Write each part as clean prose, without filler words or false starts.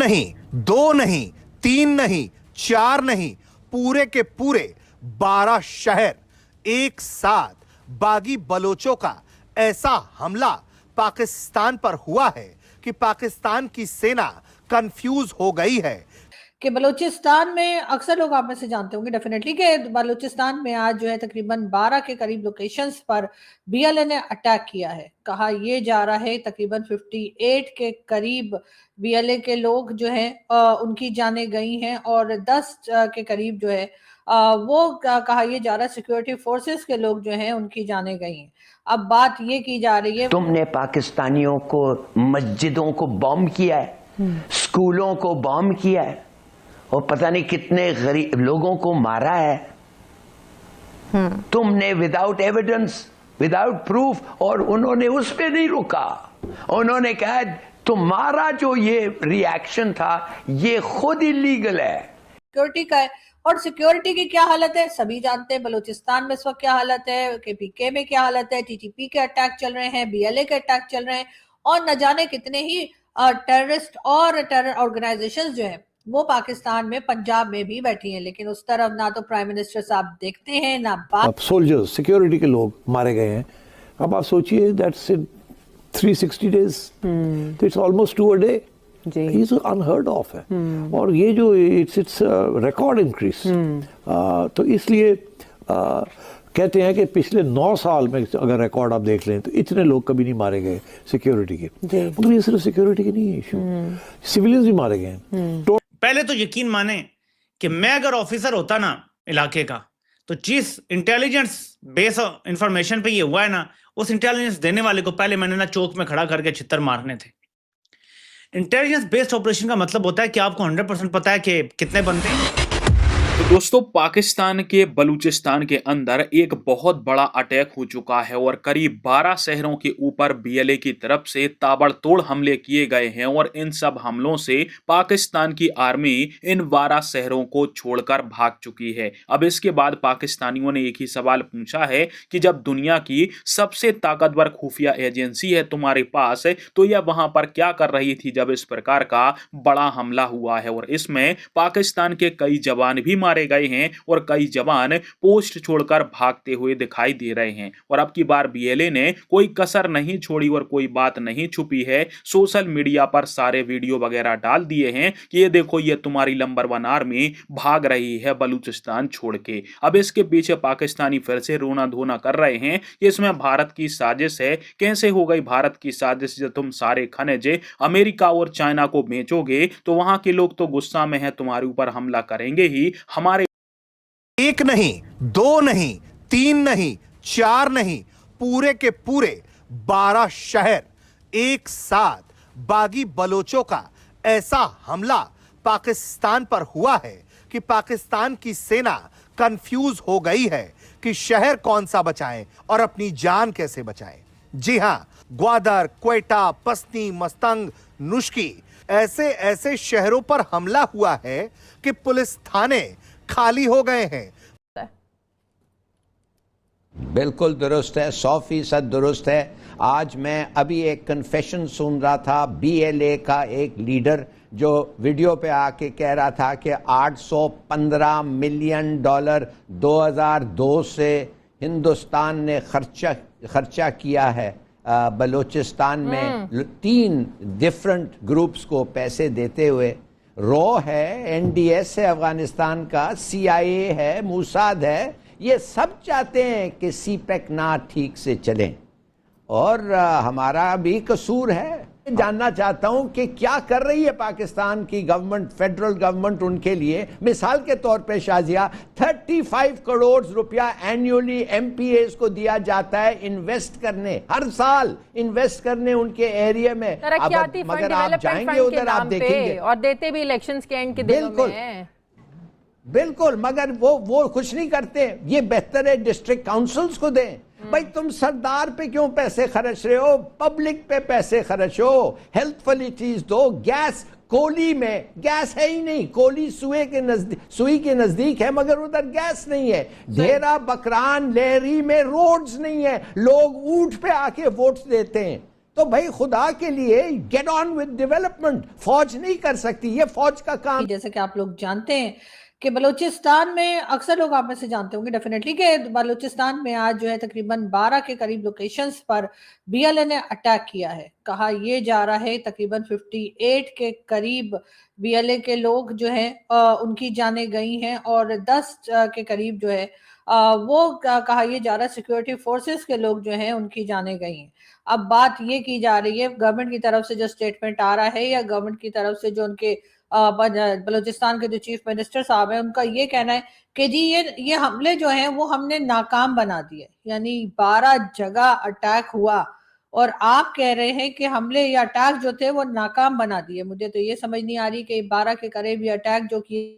नहीं, दो नहीं, तीन नहीं, चार नहीं, पूरे के पूरे 12 शहर एक साथ बागी बलोचों का ऐसा हमला पाकिस्तान पर हुआ है कि पाकिस्तान की सेना कंफ्यूज हो गई है। कि बलूचिस्तान में अक्सर लोग आप में से जानते होंगे डेफिनेटली कि बलूचिस्तान में आज जो है तकरीबन 12 के करीब लोकेशंस पर बीएलए ने अटैक किया है। कहा यह जा रहा है तकरीबन 58 के करीब बीएलए के लोग जो हैं उनकी जाने गई हैं और 10 के करीब जो है कहा यह जा रहा है सिक्योरिटी फोर्सेस के लोग जो हैं उनकी जाने गई हैं। अब बात ये की जा रही है, तुमने पाकिस्तानियों को मस्जिदों को बॉम्ब किया है, स्कूलों को बॉम्ब किया है और पता नहीं कितने गरीब लोगों को मारा है। तुमने विदाउट एविडेंस, विदाउट प्रूफ, और उन्होंने उस पे नहीं रुका। उन्होंने कहा तुम्हारा जो ये रिएक्शन था ये खुद इलीगल है। सिक्योरिटी का है और सिक्योरिटी की क्या हालत है सभी जानते हैं। बलूचिस्तान में इस वक्त क्या हालत है, केपीके में क्या हालत है, टीटीपी के अटैक चल रहे हैं, बीएलए के अटैक चल रहे हैं और न जाने कितने ही टेररिस्ट और टेरर ऑर्गेनाइजेशंस जो है वो पाकिस्तान में पंजाब में भी बैठी हैं। लेकिन उस तरफ ना तो प्राइम मिनिस्टर साहब देखते हैं ना बात। अब सोल्जर्स, सिक्योरिटी के लोग मारे गए हैं। अब आप सोचिए that's in 360 days, it's almost 2 a day। ये तो अनहर्ड ऑफ है और ये जो इट्स रिकॉर्ड इंक्रीज। तो इसलिए कहते हैं कि पिछले 9 साल में अगर रिकॉर्ड आप देख लें तो इतने लोग कभी नहीं मारे गए सिक्योरिटी के। मगर ये सिर्फ सिक्योरिटी के नहीं है इशू, सिविलियंस भी मारे गए हैं। पहले तो यकीन माने कि मैं अगर ऑफिसर होता ना इलाके का, तो जिस इंटेलिजेंस बेस इंफॉर्मेशन पे ये हुआ है ना, उस इंटेलिजेंस देने वाले को पहले मैंने ना चौक में खड़ा करके छित्तर मारने थे। इंटेलिजेंस बेस्ड ऑपरेशन का मतलब होता है कि आपको 100% पता है कि कितने बनते हैं। तो दोस्तों, पाकिस्तान के बलूचिस्तान के अंदर एक बहुत बड़ा अटैक हो चुका है और करीब 12 शहरों के ऊपर बीएलए की तरफ से ताबड़तोड़ हमले किए गए हैं और इन सब हमलों से पाकिस्तान की आर्मी इन 12 शहरों को छोड़कर भाग चुकी है। अब इसके बाद पाकिस्तानियों ने एक ही सवाल पूछा है कि जब दुनिया की सबसे ताकतवर खुफिया एजेंसी है तुम्हारे पास, तो यह वहां पर क्या कर रही थी जब इस प्रकार का बड़ा हमला हुआ है। और इसमें पाकिस्तान के कई जवान भी मारे गए हैं और कई जवान पोस्ट छोड़कर भागते हुए दिखाई दे रहे हैं। और अब की बार बीएलए ने कोई कसर नहीं छोड़ी और कोई बात नहीं छुपी है। सोशल मीडिया पर सारे वीडियो वगैरह डाल दिए हैं कि ये देखो, ये तुम्हारी नंबर 1 आर्मी भाग रही है बलूचिस्तान छोड़ के। अब इसके पीछे पाकिस्तानी फिर से रोना धोना कर रहे हैं कि इसमें भारत की साजिश है। कैसे हो गई भारत की साजिश? जब तुम सारे खनिज अमेरिका और चाइना को बेचोगे तो वहां के लोग तो गुस्सा में हैं, तुम्हारे ऊपर हमला करेंगे ही। हमारे एक नहीं, दो नहीं, तीन नहीं, चार नहीं, पूरे के पूरे 12 शहर एक साथ बागी बलोचों का ऐसा हमला पाकिस्तान पर हुआ है कि पाकिस्तान की सेना कंफ्यूज हो गई है कि शहर कौन सा बचाएं और अपनी जान कैसे बचाएं। जी हां, ग्वादर, क्वेटा, पस्ती, मस्तंग, नुश्की ऐसे ऐसे शहरों पर हमला हुआ है कि पुलिस थाने खाली हो गए हैं। बिल्कुल दुरुस्त है, 100% दुरुस्त है। आज मैं अभी एक कन्फेशन सुन रहा था बीएलए का एक लीडर जो वीडियो पे आके कह रहा था कि $815 मिलियन 2002 से हिंदुस्तान ने खर्चा किया है बलूचिस्तान में 3 डिफरेंट ग्रुप्स को पैसे देते हुए। रॉ है, एनडीएस है अफगानिस्तान का, सीआईए है, मूसाद है, ये सब चाहते हैं कि सीपेक ना ठीक से चलें और हमारा भी कसूर है। जानना चाहता हूं कि क्या कर रही है पाकिस्तान की गवर्नमेंट, फेडरल गवर्नमेंट उनके लिए। मिसाल के तौर पे शाजिया 35 करोड़ रुपया एनुअली एमपीएस को दिया जाता है इन्वेस्ट करने, हर साल इन्वेस्ट करने उनके एरिया में। मगर आप जाएंगे उधर आप देखेंगे और देते भी इलेक्शंस के एंड के दिनों में हैं। बिल्कुल, मगर वो कुछ नहीं करते। ये बेहतर है डिस्ट्रिक्ट काउंसिल्स को दें। भाई तुम सरदार पे क्यों पैसे खर्च रहे हो? पब्लिक पे पैसे खर्च हो, हेल्थ फैसिलिटीज दो। गैस कोली में गैस है ही नहीं, कोली सुई के नजदीक है मगर उधर गैस नहीं है। ढेरा बकरान लेहरी में रोड्स नहीं है, लोग ऊंट पे आके वोट्स देते हैं। तो भाई खुदा के लिए गेट ऑन विद डेवलपमेंट। फौज नहीं कर सकती, ये फौज का काम। जैसे कि आप लोग जानते हैं कि बलूचिस्तान में अक्सर लोग आप में से जानते होंगे डेफिनेटली कि बलूचिस्तान में आज जो है तकरीबन 12 के करीब लोकेशंस पर बीएलए ने अटैक किया है। कहा यह जा रहा है तकरीबन 58 के करीब बीएलए के लोग जो हैं उनकी जाने गई हैं और 10 के करीब जो है कहा यह जा रहा है सिक्योरिटी फोर्सेस के लोग जो हैं उनकी जाने गई हैं। अब बात ये की जा रही है गवर्नमेंट की तरफ से जो स्टेटमेंट आ रहा है या गवर्नमेंट की तरफ से जो उनके बलूचिस्तान के जो चीफ मिनिस्टर साहब हैं उनका ये कहना है कि जी ये हमले जो हैं वो हमने नाकाम बना दिए, यानी 12 जगह अटैक हुआ और आप कह रहे हैं कि हमले या अटैक जो थे वो नाकाम बना दिए। मुझे तो ये समझ नहीं आ रही कि 12 के करीब ये अटैक जो किए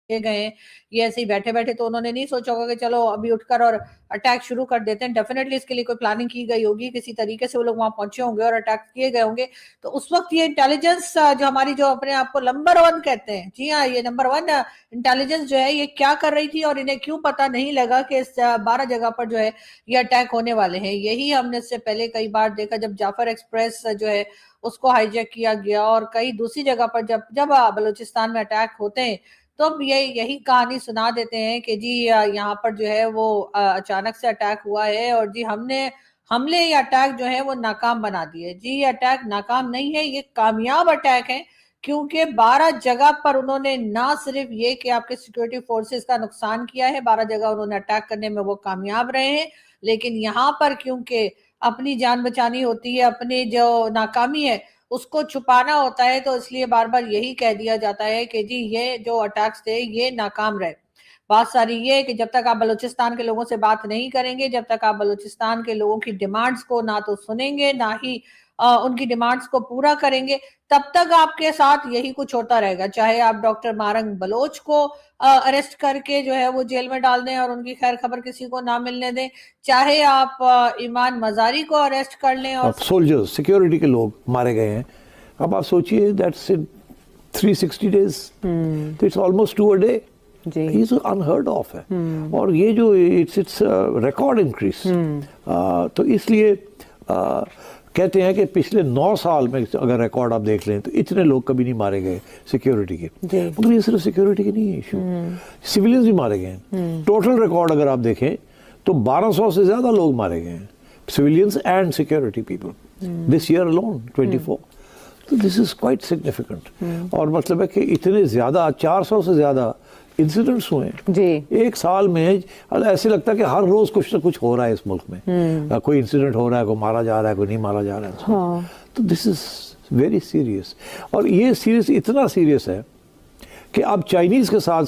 गए हैं ये ऐसे ही बैठे बैठे तो उन्होंने नहीं सोचा होगा कि चलो अभी उठकर और अटैक शुरू कर देते हैं। डेफिनेटली इसके लिए कोई प्लानिंग की गई होगी, किसी तरीके से वो लोग वहां पहुंचे होंगे और अटैक किए गए होंगे। तो उस वक्त ये इंटेलिजेंस जो हमारी जो अपने आप को नंबर 1 कहते हैं, जी हाँ ये नंबर 1 इंटेलिजेंस जो है ये क्या कर रही थी और इन्हें क्यों पता नहीं लगा कि इस 12 जगह पर जो है ये अटैक होने वाले हैं। यही हमने इससे पहले कई बार देखा जब जाफर एक्सप्रेस जो है उसको हाईजैक किया गया और कई दूसरी जगह पर जब बलूचिस्तान में अटैक होते हैं तो अब यही कहानी सुना देते हैं कि जी यहाँ पर जो है वो अचानक से अटैक हुआ है और जी हमने हमले या अटैक जो है वो नाकाम बना दिए। जी ये अटैक नाकाम नहीं है, ये कामयाब अटैक है क्योंकि 12 जगह पर उन्होंने ना सिर्फ ये कि आपके सिक्योरिटी फोर्सेस का नुकसान किया है, 12 जगह उन्होंने अटैक करने में वो कामयाब रहे हैं, लेकिन यहाँ पर क्योंकि अपनी जान बचानी होती है, अपनी जो नाकामी है उसको छुपाना होता है, तो इसलिए बार बार यही कह दिया जाता है कि जी ये जो अटैक्स थे ये नाकाम रहे। बात सारी ये है कि जब तक आप बलूचिस्तान के लोगों से बात नहीं करेंगे, जब तक आप बलूचिस्तान के लोगों की डिमांड्स को ना तो सुनेंगे ना ही उनकी डिमांड्स को पूरा करेंगे, तब तक आपके साथ यही कुछ होता रहेगा। चाहे आप डॉक्टर मारंग बलोच को अरेस्ट करके जो है वो जेल में डाल दें और उनकी खैर खबर किसी को ना मिलने दें, चाहे आप ईमान मजारी को अरेस्ट कर लें और सोल्जर्स सिक्योरिटी के लोग मारे गए हैं। अब आप सोचिए that's in 360 days, it's almost 2 a day। ये तो अनहर्ड ऑफ है और ये जो इट्स रिकॉर्ड इंक्रीज। तो इसलिए कहते हैं कि पिछले 9 साल में अगर रिकॉर्ड आप देख लें तो इतने लोग कभी नहीं मारे गए सिक्योरिटी के। मगर ये सिर्फ सिक्योरिटी के नहीं है इशू, सिविलियंस भी मारे गए हैं। टोटल रिकॉर्ड अगर आप देखें तो 1200 से ज्यादा लोग मारे गए हैं, civilians and security people this year alone 24। तो दिस इज क्वाइट सिग्निफिकेंट और मतलब है कि इतने ज्यादा 400 से ज्यादा इंसिडेंट्स हुए जी एक साल में। ऐसे लगता है कि हर रोज कुछ ना कुछ हो रहा है इस मुल्क में, कोई इंसिडेंट हो रहा है, कोई मारा जा रहा है, कोई नहीं मारा जा रहा है। हाँ। तो दिस इज वेरी सीरियस और ये सीरियस इतना सीरियस है कि अब चाइनीज के साथ